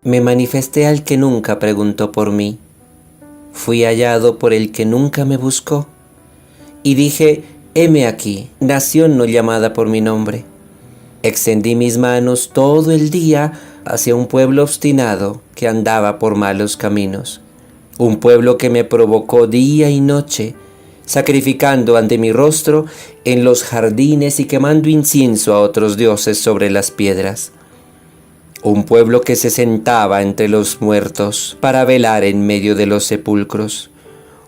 Me manifesté al que nunca preguntó por mí. Fui hallado por el que nunca me buscó. Y dije, heme aquí, nación no llamada por mi nombre. Extendí mis manos todo el día hacia un pueblo obstinado que andaba por malos caminos. Un pueblo que me provocó día y noche, sacrificando ante mi rostro en los jardines y quemando incienso a otros dioses sobre las piedras. Un pueblo que se sentaba entre los muertos para velar en medio de los sepulcros.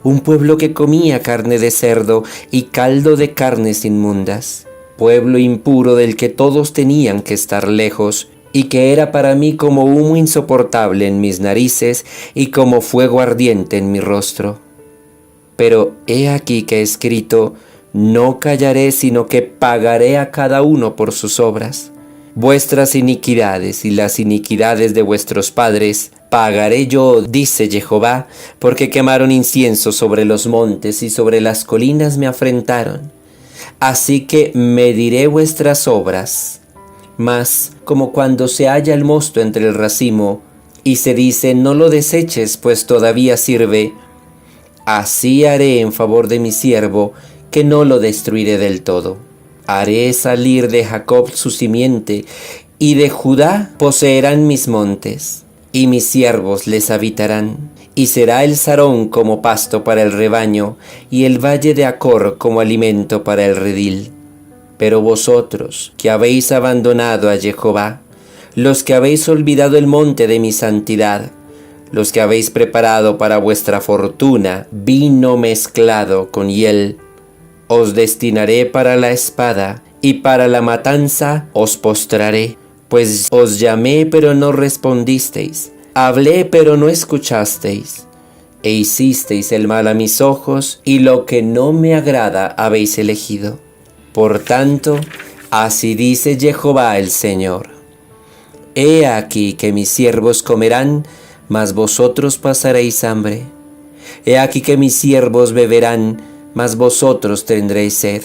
Un pueblo que comía carne de cerdo y caldo de carnes inmundas. Pueblo impuro del que todos tenían que estar lejos y que era para mí como humo insoportable en mis narices y como fuego ardiente en mi rostro. Pero he aquí que he escrito, no callaré sino que pagaré a cada uno por sus obras. Vuestras iniquidades y las iniquidades de vuestros padres pagaré yo, dice Jehová, porque quemaron incienso sobre los montes y sobre las colinas me afrentaron. Así que mediré vuestras obras. Mas, como cuando se halla el mosto entre el racimo, y se dice, no lo deseches, pues todavía sirve, así haré en favor de mi siervo, que no lo destruiré del todo. Haré salir de Jacob su simiente, y de Judá poseerán mis montes, y mis siervos les habitarán. Y será el Sarón como pasto para el rebaño, y el valle de Acor como alimento para el redil. Pero vosotros, que habéis abandonado a Jehová, los que habéis olvidado el monte de mi santidad, los que habéis preparado para vuestra fortuna vino mezclado con hiel, os destinaré para la espada, y para la matanza os postraré, pues os llamé pero no respondisteis, hablé pero no escuchasteis, e hicisteis el mal a mis ojos, y lo que no me agrada habéis elegido. Por tanto, así dice Jehová el Señor: He aquí que mis siervos comerán, mas vosotros pasaréis hambre. He aquí que mis siervos beberán, mas vosotros tendréis sed.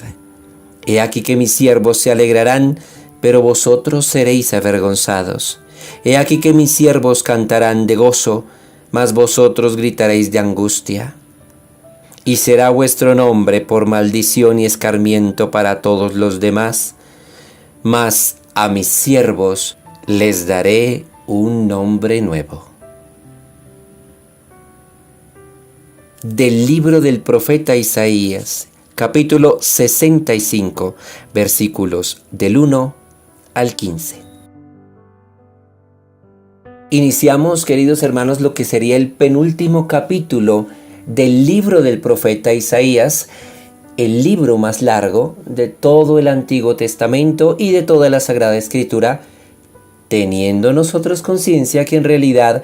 He aquí que mis siervos se alegrarán, pero vosotros seréis avergonzados. He aquí que mis siervos cantarán de gozo, mas vosotros gritaréis de angustia. Y será vuestro nombre por maldición y escarmiento para todos los demás, mas a mis siervos les daré un nombre nuevo. Del libro del profeta Isaías, capítulo 65, versículos del 1 al 15. Iniciamos, queridos hermanos, lo que sería el penúltimo capítulo del libro del profeta Isaías, el libro más largo de todo el Antiguo Testamento y de toda la Sagrada Escritura, teniendo nosotros conciencia que en realidad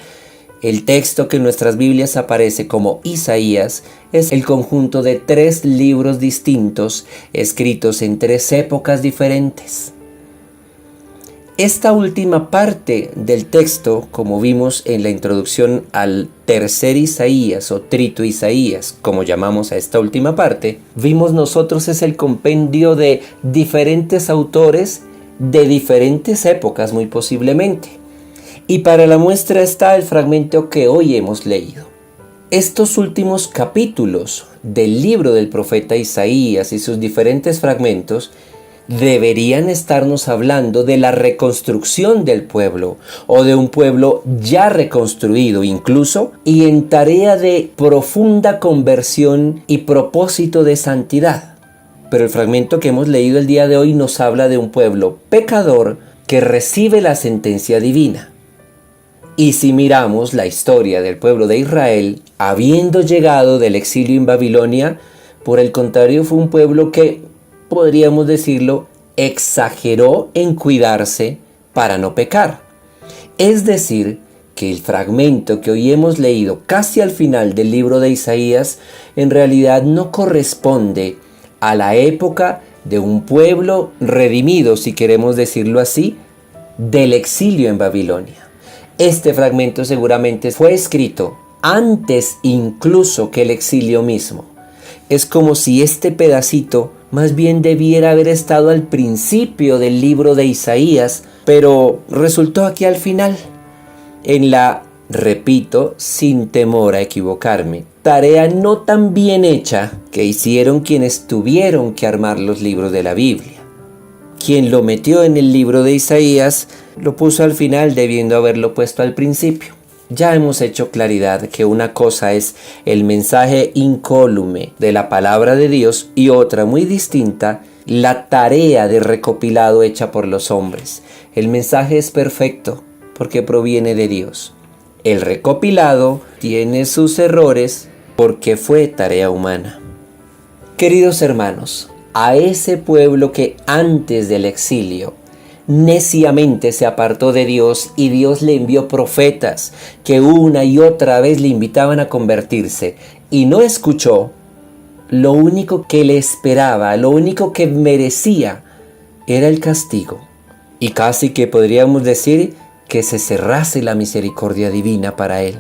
el texto que en nuestras Biblias aparece como Isaías es el conjunto de 3 libros distintos escritos en 3 épocas diferentes. Esta última parte del texto, como vimos en la introducción al tercer Isaías o trito Isaías, como llamamos a esta última parte, vimos nosotros es el compendio de diferentes autores de diferentes épocas muy posiblemente. Y para la muestra está el fragmento que hoy hemos leído. Estos últimos capítulos del libro del profeta Isaías y sus diferentes fragmentos deberían estarnos hablando de la reconstrucción del pueblo o de un pueblo ya reconstruido incluso y en tarea de profunda conversión y propósito de santidad. Pero el fragmento que hemos leído el día de hoy nos habla de un pueblo pecador que recibe la sentencia divina. Y si miramos la historia del pueblo de Israel, habiendo llegado del exilio en Babilonia, por el contrario fue un pueblo que, podríamos decirlo, exageró en cuidarse para no pecar. Es decir, que el fragmento que hoy hemos leído casi al final del libro de Isaías en realidad no corresponde a la época de un pueblo redimido, si queremos decirlo así, del exilio en Babilonia. Este fragmento seguramente fue escrito antes incluso que el exilio mismo. Es como si este pedacito más bien debiera haber estado al principio del libro de Isaías, pero resultó aquí al final. en la, repito, sin temor a equivocarme, tarea no tan bien hecha que hicieron quienes tuvieron que armar los libros de la Biblia. Quien lo metió en el libro de Isaías lo puso al final debiendo haberlo puesto al principio. Ya hemos hecho claridad que una cosa es el mensaje incólume de la palabra de Dios y otra muy distinta, la tarea de recopilado hecha por los hombres. El mensaje es perfecto porque proviene de Dios. El recopilado tiene sus errores porque fue tarea humana. Queridos hermanos, a ese pueblo que antes del exilio neciamente se apartó de Dios y Dios le envió profetas que una y otra vez le invitaban a convertirse y no escuchó, lo único que le esperaba, lo único que merecía era el castigo. Y casi que podríamos decir que se cerrase la misericordia divina para él.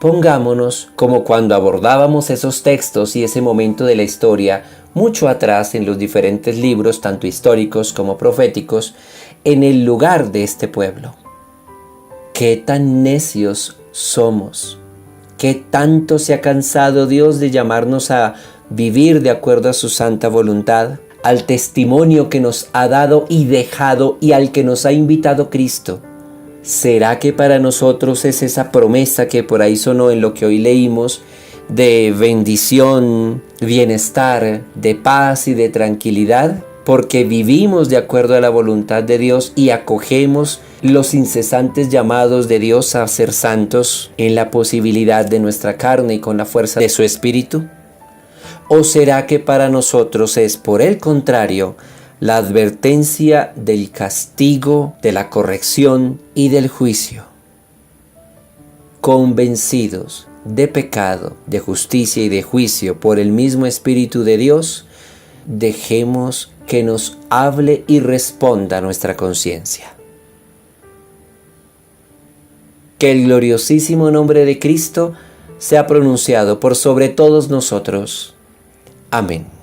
Pongámonos como cuando abordábamos esos textos y ese momento de la historia mucho atrás en los diferentes libros, tanto históricos como proféticos, en el lugar de este pueblo. ¿Qué tan necios somos? ¿Qué tanto se ha cansado Dios de llamarnos a vivir de acuerdo a su santa voluntad, al testimonio que nos ha dado y dejado y al que nos ha invitado Cristo? ¿Será que para nosotros es esa promesa que por ahí sonó en lo que hoy leímos, de bendición, bienestar, de paz y de tranquilidad? Porque vivimos de acuerdo a la voluntad de Dios y acogemos los incesantes llamados de Dios a ser santos en la posibilidad de nuestra carne y con la fuerza de su Espíritu. ¿O será que para nosotros es, por el contrario, la advertencia del castigo, de la corrección y del juicio? Convencidos de pecado, de justicia y de juicio por el mismo Espíritu de Dios, dejemos que nos hable y responda nuestra conciencia. Que el gloriosísimo nombre de Cristo sea pronunciado por sobre todos nosotros. Amén.